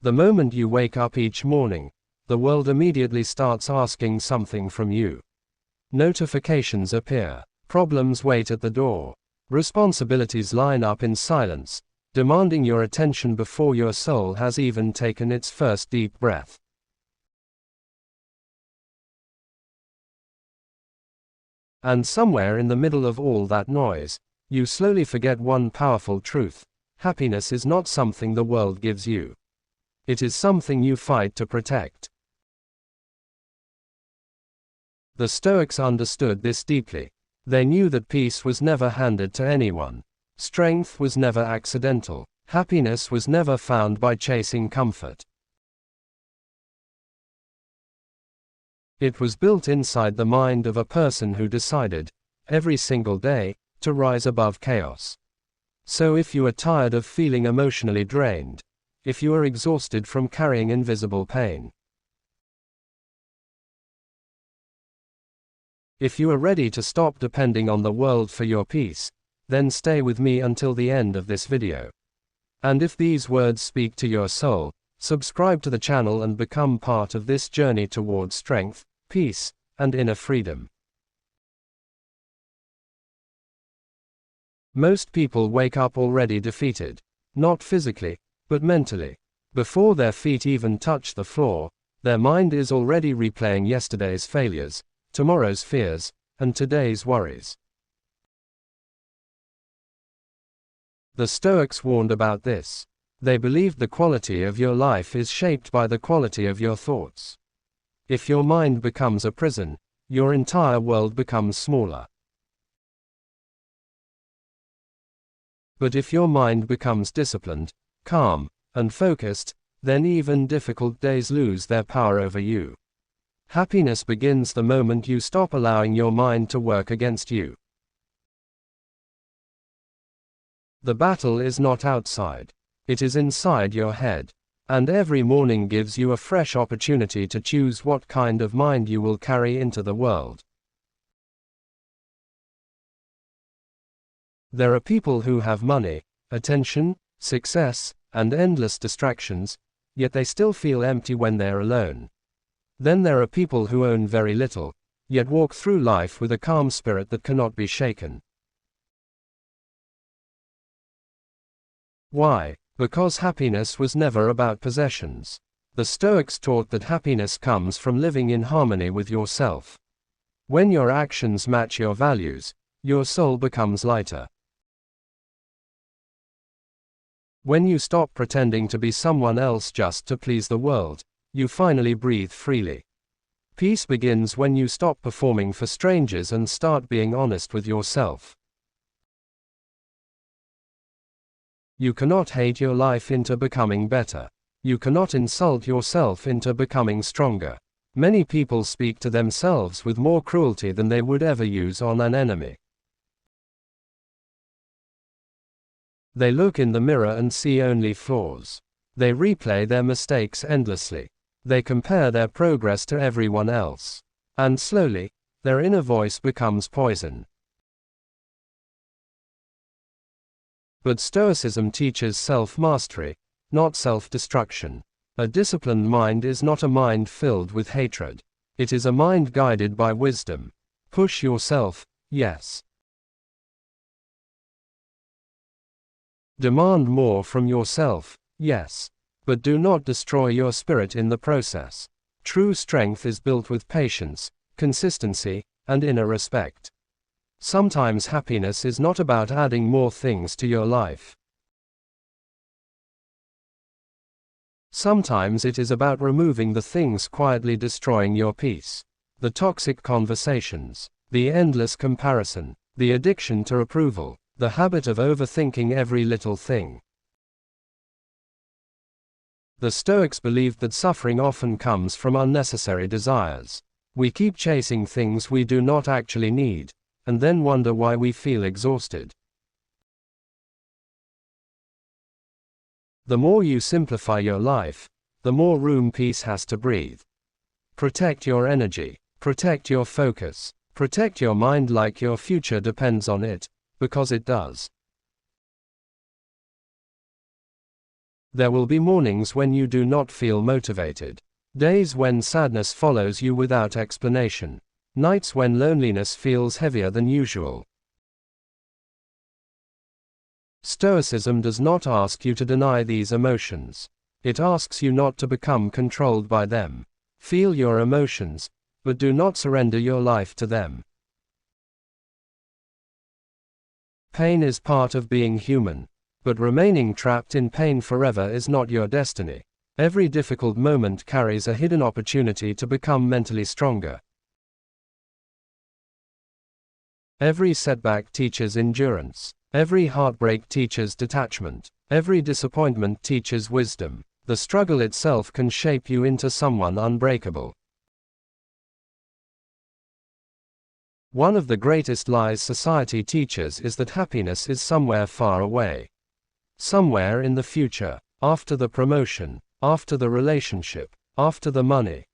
The moment you wake up each morning, the world immediately starts asking something from you. Notifications appear. Problems wait at the door. Responsibilities line up in silence, demanding your attention before your soul has even taken its first deep breath. And somewhere in the middle of all that noise, you slowly forget one powerful truth: happiness is not something the world gives you. It is something you fight to protect. The Stoics understood this deeply. They knew that peace was never handed to anyone. Strength was never accidental. Happiness was never found by chasing comfort. It was built inside the mind of a person who decided, every single day, to rise above chaos. So if you are tired of feeling emotionally drained, if you are exhausted from carrying invisible pain, if you are ready to stop depending on the world for your peace, then stay with me until the end of this video. And if these words speak to your soul, subscribe to the channel and become part of this journey towards strength, peace, and inner freedom. Most people wake up already defeated. Not physically, but mentally. Before their feet even touch the floor, their mind is already replaying yesterday's failures, tomorrow's fears, and today's worries. The Stoics warned about this. They believed the quality of your life is shaped by the quality of your thoughts. If your mind becomes a prison, your entire world becomes smaller. But if your mind becomes disciplined, calm, and focused, then even difficult days lose their power over you. Happiness begins the moment you stop allowing your mind to work against you. The battle is not outside. It is inside your head. And every morning gives you a fresh opportunity to choose what kind of mind you will carry into the world. There are people who have money, attention, success, and endless distractions, yet they still feel empty when they're alone. Then there are people who own very little, yet walk through life with a calm spirit that cannot be shaken. Why? Because happiness was never about possessions. The Stoics taught that happiness comes from living in harmony with yourself. When your actions match your values, your soul becomes lighter. When you stop pretending to be someone else just to please the world, you finally breathe freely. Peace begins when you stop performing for strangers and start being honest with yourself. You cannot hate your life into becoming better. You cannot insult yourself into becoming stronger. Many people speak to themselves with more cruelty than they would ever use on an enemy. They look in the mirror and see only flaws. They replay their mistakes endlessly. They compare their progress to everyone else. And slowly, their inner voice becomes poison. But Stoicism teaches self-mastery, not self-destruction. A disciplined mind is not a mind filled with hatred. It is a mind guided by wisdom. Push yourself, yes. Demand more from yourself, yes. But do not destroy your spirit in the process. True strength is built with patience, consistency, and inner respect. Sometimes happiness is not about adding more things to your life. Sometimes it is about removing the things quietly destroying your peace. The toxic conversations, the endless comparison, the addiction to approval, the habit of overthinking every little thing. The Stoics believed that suffering often comes from unnecessary desires. We keep chasing things we do not actually need, and then wonder why we feel exhausted. The more you simplify your life, the more room peace has to breathe. Protect your energy, protect your focus, protect your mind like your future depends on it, because it does. There will be mornings when you do not feel motivated. Days when sadness follows you without explanation. Nights when loneliness feels heavier than usual. Stoicism does not ask you to deny these emotions. It asks you not to become controlled by them. Feel your emotions, but do not surrender your life to them. Pain is part of being human, but remaining trapped in pain forever is not your destiny. Every difficult moment carries a hidden opportunity to become mentally stronger. Every setback teaches endurance. Every heartbreak teaches detachment. Every disappointment teaches wisdom. The struggle itself can shape you into someone unbreakable. One of the greatest lies society teaches is that happiness is somewhere far away. Somewhere in the future, after the promotion, after the relationship, after the money,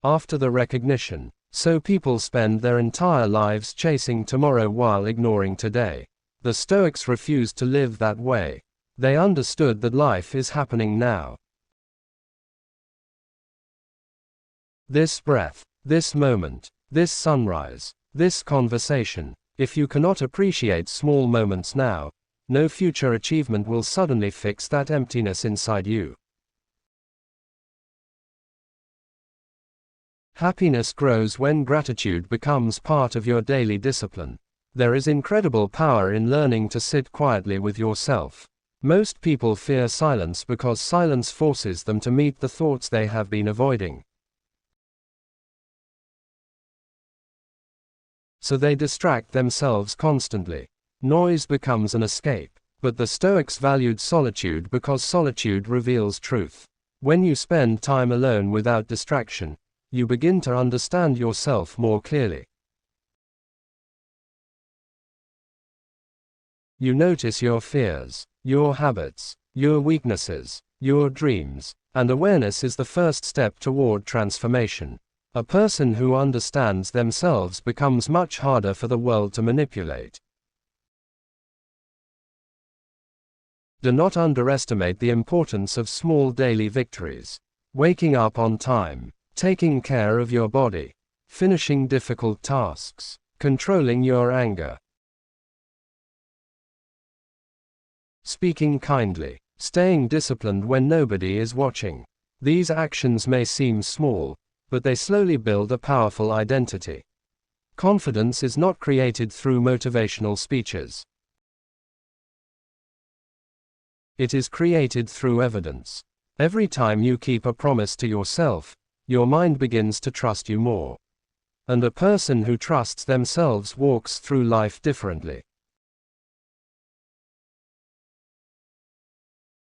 after the recognition. So people spend their entire lives chasing tomorrow while ignoring today. The Stoics refused to live that way. They understood that life is happening now. This breath, this moment, this sunrise, this conversation. If you cannot appreciate small moments now, no future achievement will suddenly fix that emptiness inside you. Happiness grows when gratitude becomes part of your daily discipline. There is incredible power in learning to sit quietly with yourself. Most people fear silence because silence forces them to meet the thoughts they have been avoiding. So they distract themselves constantly. Noise becomes an escape. But the Stoics valued solitude because solitude reveals truth. When you spend time alone without distraction, you begin to understand yourself more clearly. You notice your fears, your habits, your weaknesses, your dreams, and awareness is the first step toward transformation. A person who understands themselves becomes much harder for the world to manipulate. Do not underestimate the importance of small daily victories. Waking up on time, taking care of your body, finishing difficult tasks, controlling your anger, speaking kindly, staying disciplined when nobody is watching. These actions may seem small, but they slowly build a powerful identity. Confidence is not created through motivational speeches. It is created through evidence. Every time you keep a promise to yourself, your mind begins to trust you more. And a person who trusts themselves walks through life differently.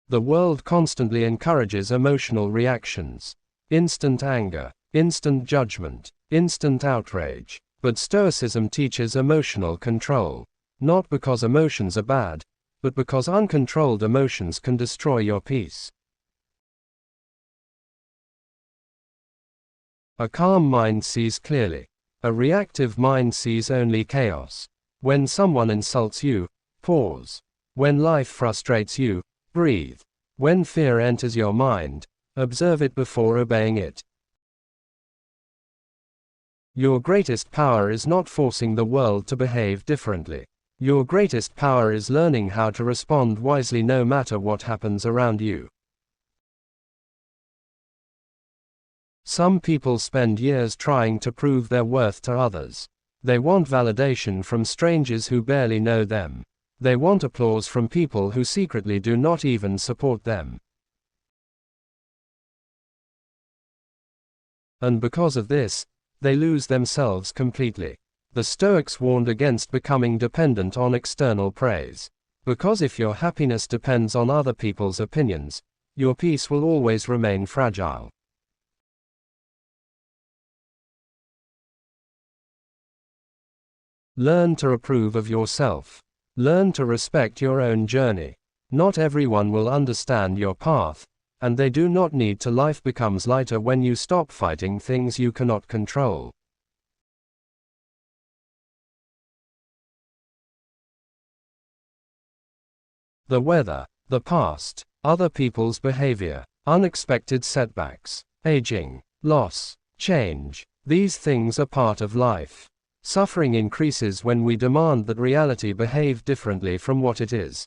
The world constantly encourages emotional reactions. Instant anger, instant judgment, instant outrage. But Stoicism teaches emotional control. Not because emotions are bad, but because uncontrolled emotions can destroy your peace. A calm mind sees clearly. A reactive mind sees only chaos. When someone insults you, pause. When life frustrates you, breathe. When fear enters your mind, observe it before obeying it. Your greatest power is not forcing the world to behave differently. Your greatest power is learning how to respond wisely no matter what happens around you. Some people spend years trying to prove their worth to others. They want validation from strangers who barely know them. They want applause from people who secretly do not even support them. And because of this, they lose themselves completely. The Stoics warned against becoming dependent on external praise. Because if your happiness depends on other people's opinions, your peace will always remain fragile. Learn to approve of yourself. Learn to respect your own journey. Not everyone will understand your path, and they do not need to. Life becomes lighter when you stop fighting things you cannot control. The weather, the past, other people's behavior, unexpected setbacks, aging, loss, change. These things are part of life. Suffering increases when we demand that reality behave differently from what it is.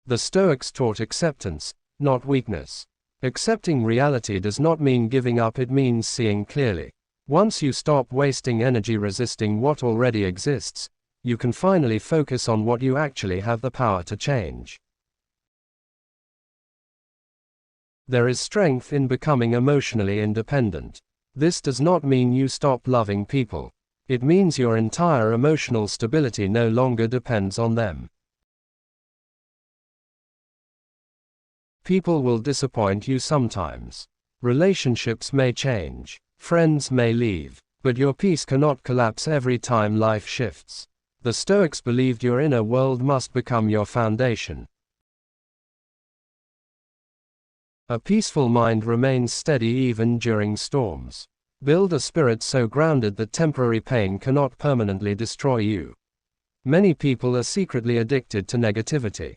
The Stoics taught acceptance, not weakness. Accepting reality does not mean giving up, it means seeing clearly. Once you stop wasting energy resisting what already exists, you can finally focus on what you actually have the power to change. There is strength in becoming emotionally independent. This does not mean you stop loving people. It means your entire emotional stability no longer depends on them. People will disappoint you sometimes. Relationships may change. Friends may leave. But your peace cannot collapse every time life shifts. The Stoics believed your inner world must become your foundation. A peaceful mind remains steady even during storms. Build a spirit so grounded that temporary pain cannot permanently destroy you. Many people are secretly addicted to negativity.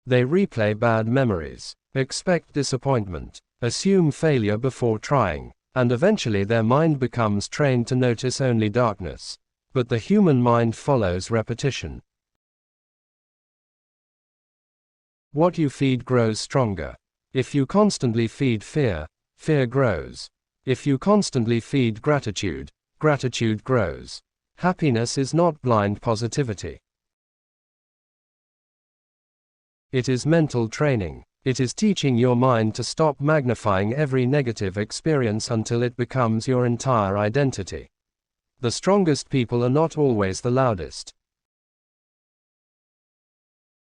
They replay bad memories, expect disappointment, assume failure before trying, and eventually their mind becomes trained to notice only darkness. But the human mind follows repetition. What you feed grows stronger. If you constantly feed fear, fear grows. If you constantly feed gratitude, gratitude grows. Happiness is not blind positivity. It is mental training. It is teaching your mind to stop magnifying every negative experience until it becomes your entire identity. The strongest people are not always the loudest.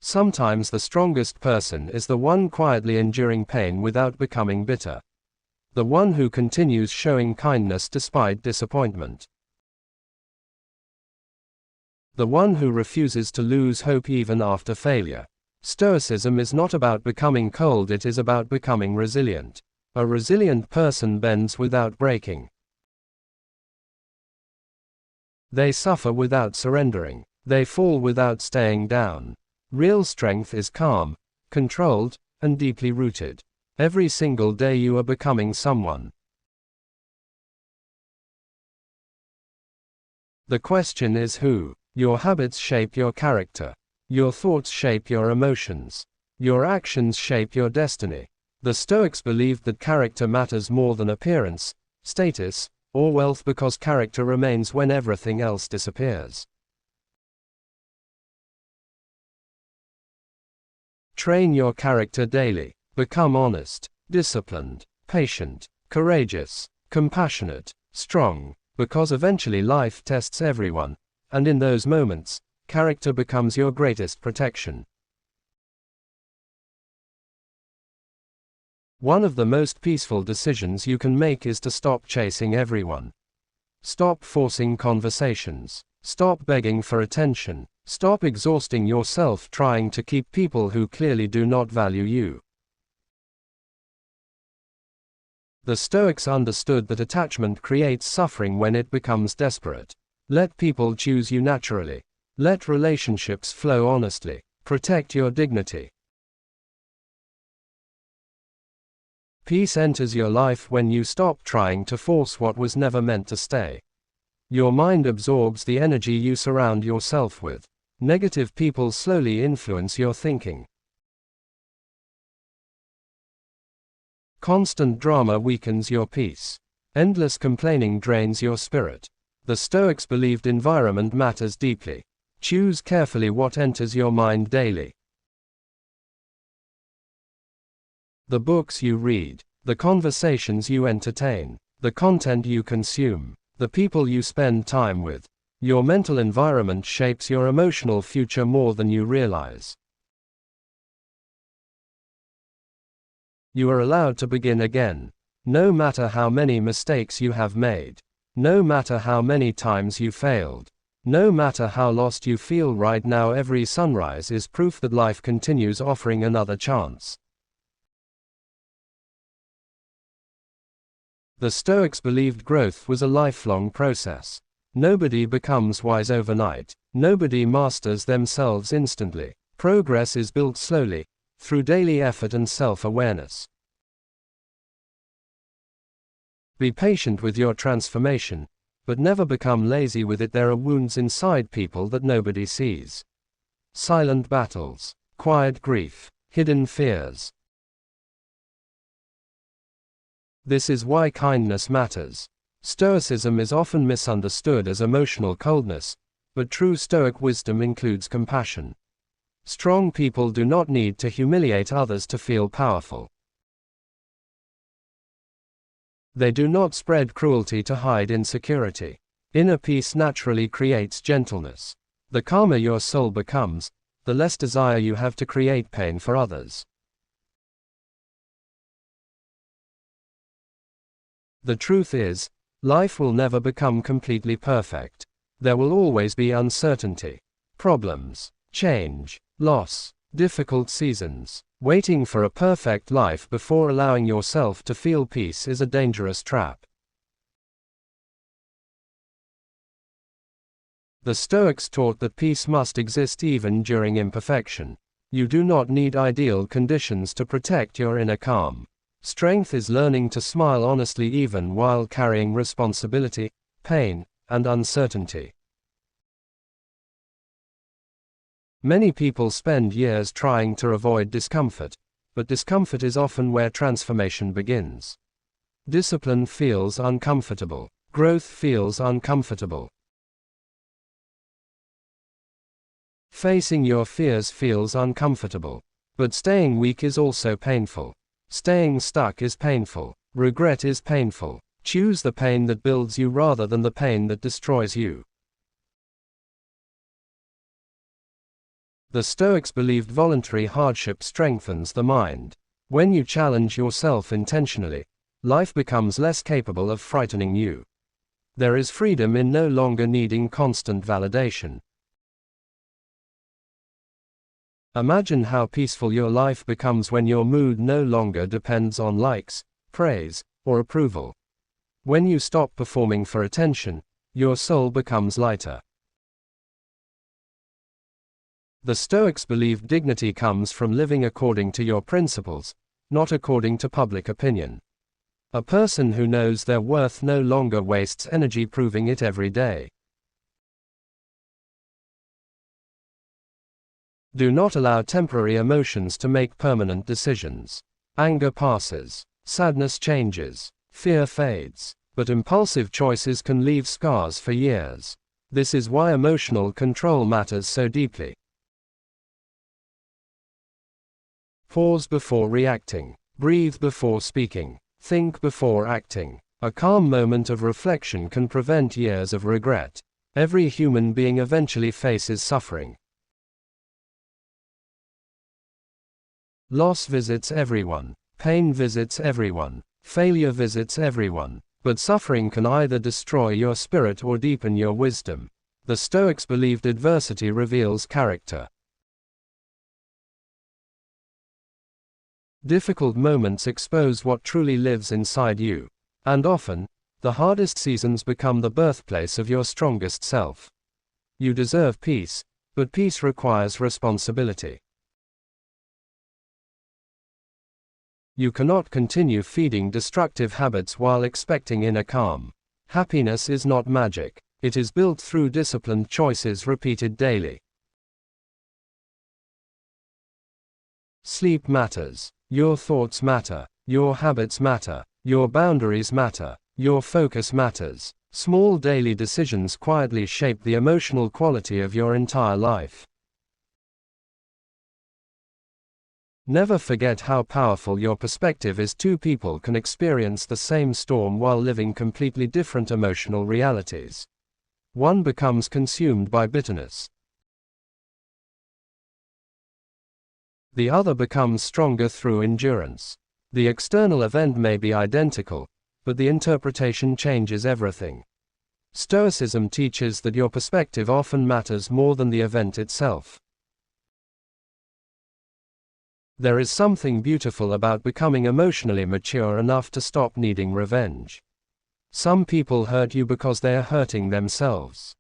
Sometimes the strongest person is the one quietly enduring pain without becoming bitter. The one who continues showing kindness despite disappointment. The one who refuses to lose hope even after failure. Stoicism is not about becoming cold, it is about becoming resilient. A resilient person bends without breaking. They suffer without surrendering. They fall without staying down. Real strength is calm, controlled, and deeply rooted. Every single day you are becoming someone. The question is who. Your habits shape your character. Your thoughts shape your emotions. Your actions shape your destiny. The Stoics believed that character matters more than appearance, status, or wealth because character remains when everything else disappears. Train your character daily. Become honest, disciplined, patient, courageous, compassionate, strong, because eventually life tests everyone, and in those moments, character becomes your greatest protection. One of the most peaceful decisions you can make is to stop chasing everyone. Stop forcing conversations. Stop begging for attention. Stop exhausting yourself trying to keep people who clearly do not value you. The Stoics understood that attachment creates suffering when it becomes desperate. Let people choose you naturally. Let relationships flow honestly. Protect your dignity. Peace enters your life when you stop trying to force what was never meant to stay. Your mind absorbs the energy you surround yourself with. Negative people slowly influence your thinking. Constant drama weakens your peace. Endless complaining drains your spirit. The Stoics believed environment matters deeply. Choose carefully what enters your mind daily. The books you read, the conversations you entertain, the content you consume, the people you spend time with. Your mental environment shapes your emotional future more than you realize. You are allowed to begin again. No matter how many mistakes you have made. No matter how many times you failed. No matter how lost you feel right now, every sunrise is proof that life continues offering another chance. The Stoics believed growth was a lifelong process. Nobody becomes wise overnight. Nobody masters themselves instantly. Progress is built slowly, through daily effort and self-awareness. Be patient with your transformation, but never become lazy with it. There are wounds inside people that nobody sees. Silent battles, quiet grief, hidden fears. This is why kindness matters. Stoicism is often misunderstood as emotional coldness, but true Stoic wisdom includes compassion. Strong people do not need to humiliate others to feel powerful. They do not spread cruelty to hide insecurity. Inner peace naturally creates gentleness. The calmer your soul becomes, the less desire you have to create pain for others. The truth is, life will never become completely perfect. There will always be uncertainty, problems, change, loss, difficult seasons. Waiting for a perfect life before allowing yourself to feel peace is a dangerous trap. The Stoics taught that peace must exist even during imperfection. You do not need ideal conditions to protect your inner calm. Strength is learning to smile honestly even while carrying responsibility, pain, and uncertainty. Many people spend years trying to avoid discomfort, but discomfort is often where transformation begins. Discipline feels uncomfortable. Growth feels uncomfortable. Facing your fears feels uncomfortable. But staying weak is also painful. Staying stuck is painful. Regret is painful. Choose the pain that builds you rather than the pain that destroys you. The Stoics believed voluntary hardship strengthens the mind. When you challenge yourself intentionally, life becomes less capable of frightening you. There is freedom in no longer needing constant validation. Imagine how peaceful your life becomes when your mood no longer depends on likes, praise, or approval. When you stop performing for attention, your soul becomes lighter. The Stoics believed dignity comes from living according to your principles, not according to public opinion. A person who knows their worth no longer wastes energy proving it every day. Do not allow temporary emotions to make permanent decisions. Anger passes. Sadness changes. Fear fades. But impulsive choices can leave scars for years. This is why emotional control matters so deeply. Pause before reacting. Breathe before speaking. Think before acting. A calm moment of reflection can prevent years of regret. Every human being eventually faces suffering. Loss visits everyone. Pain visits everyone. Failure visits everyone. But suffering can either destroy your spirit or deepen your wisdom. The Stoics believed adversity reveals character. Difficult moments expose what truly lives inside you. And often, the hardest seasons become the birthplace of your strongest self. You deserve peace, but peace requires responsibility. You cannot continue feeding destructive habits while expecting inner calm. Happiness is not magic. It is built through disciplined choices repeated daily. Sleep matters. Your thoughts matter. Your habits matter. Your boundaries matter. Your focus matters. Small daily decisions quietly shape the emotional quality of your entire life. Never forget how powerful your perspective is. Two people can experience the same storm while living completely different emotional realities. One becomes consumed by bitterness. The other becomes stronger through endurance. The external event may be identical, but the interpretation changes everything. Stoicism teaches that your perspective often matters more than the event itself. There is something beautiful about becoming emotionally mature enough to stop needing revenge. Some people hurt you because they are hurting themselves.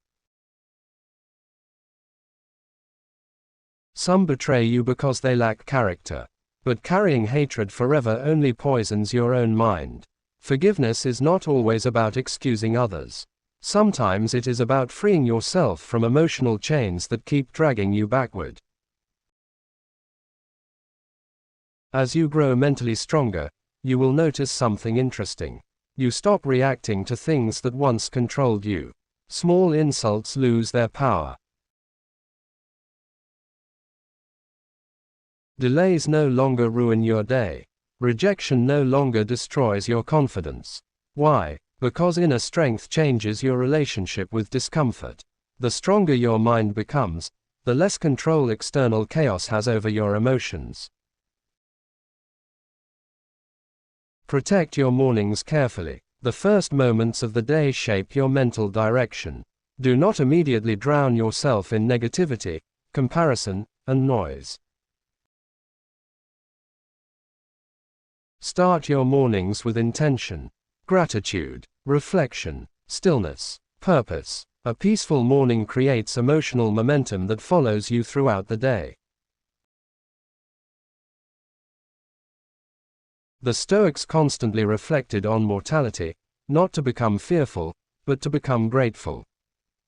Some betray you because they lack character. But carrying hatred forever only poisons your own mind. Forgiveness is not always about excusing others. Sometimes it is about freeing yourself from emotional chains that keep dragging you backward. As you grow mentally stronger, you will notice something interesting. You stop reacting to things that once controlled you. Small insults lose their power. Delays no longer ruin your day. Rejection no longer destroys your confidence. Why? Because inner strength changes your relationship with discomfort. The stronger your mind becomes, the less control external chaos has over your emotions. Protect your mornings carefully. The first moments of the day shape your mental direction. Do not immediately drown yourself in negativity, comparison, and noise. Start your mornings with intention, gratitude, reflection, stillness, purpose. A peaceful morning creates emotional momentum that follows you throughout the day. The Stoics constantly reflected on mortality, not to become fearful, but to become grateful.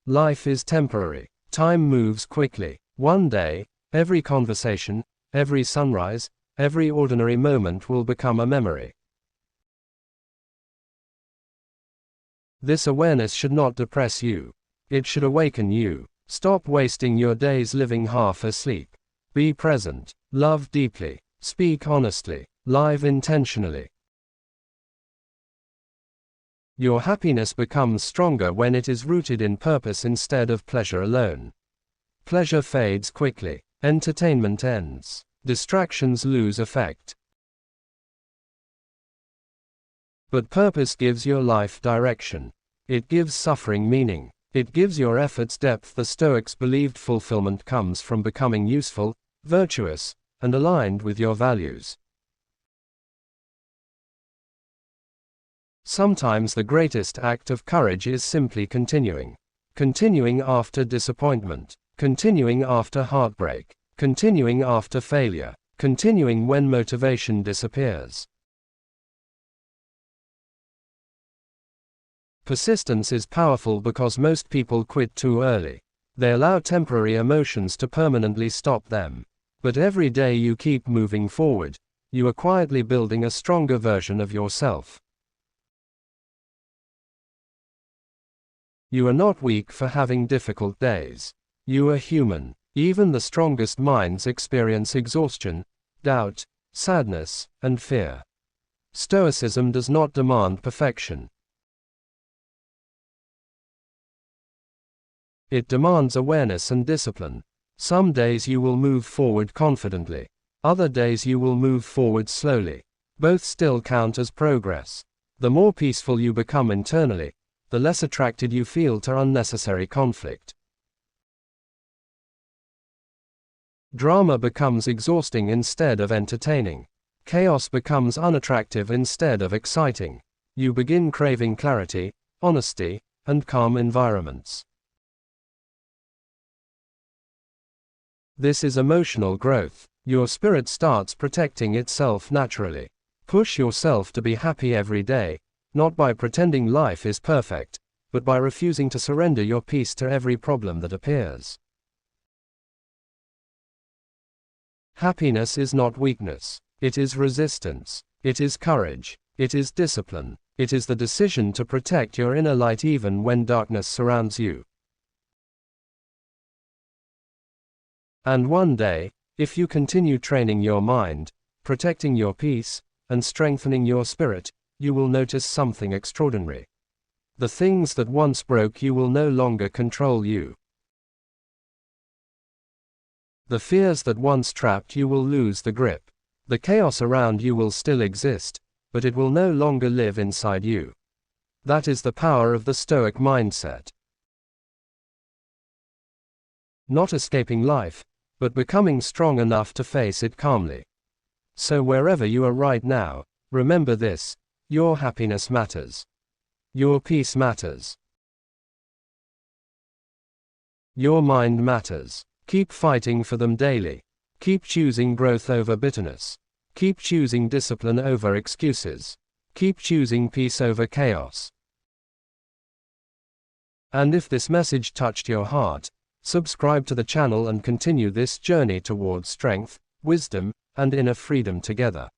Life is temporary. Time moves quickly. One day, every conversation, every sunrise, every ordinary moment will become a memory. This awareness should not depress you. It should awaken you. Stop wasting your days living half asleep. Be present. Love deeply. Speak honestly. Live intentionally. Your happiness becomes stronger when it is rooted in purpose instead of pleasure alone. Pleasure fades quickly. Entertainment ends. Distractions lose effect. But purpose gives your life direction. It gives suffering meaning. It gives your efforts depth. The Stoics believed fulfillment comes from becoming useful, virtuous, and aligned with your values. Sometimes the greatest act of courage is simply continuing. Continuing after disappointment. Continuing after heartbreak. Continuing after failure. Continuing when motivation disappears. Persistence is powerful because most people quit too early. They allow temporary emotions to permanently stop them. But every day you keep moving forward, you are quietly building a stronger version of yourself. You are not weak for having difficult days. You are human. Even the strongest minds experience exhaustion, doubt, sadness, and fear. Stoicism does not demand perfection. It demands awareness and discipline. Some days you will move forward confidently. Other days you will move forward slowly. Both still count as progress. The more peaceful you become internally, the less attracted you feel to unnecessary conflict. Drama becomes exhausting instead of entertaining. Chaos becomes unattractive instead of exciting. You begin craving clarity, honesty, and calm environments. This is emotional growth. Your spirit starts protecting itself naturally. Push yourself to be happy every day, not by pretending life is perfect, but by refusing to surrender your peace to every problem that appears. Happiness is not weakness. It is resistance. It is courage. It is discipline. It is the decision to protect your inner light even when darkness surrounds you. And one day, if you continue training your mind, protecting your peace, and strengthening your spirit, you will notice something extraordinary. The things that once broke you will no longer control you. The fears that once trapped you will lose the grip. The chaos around you will still exist, but it will no longer live inside you. That is the power of the Stoic mindset. Not escaping life, but becoming strong enough to face it calmly. So wherever you are right now, remember this: your happiness matters. Your peace matters. Your mind matters. Keep fighting for them daily. Keep choosing growth over bitterness. Keep choosing discipline over excuses. Keep choosing peace over chaos. And if this message touched your heart, subscribe to the channel and continue this journey towards strength, wisdom, and inner freedom together.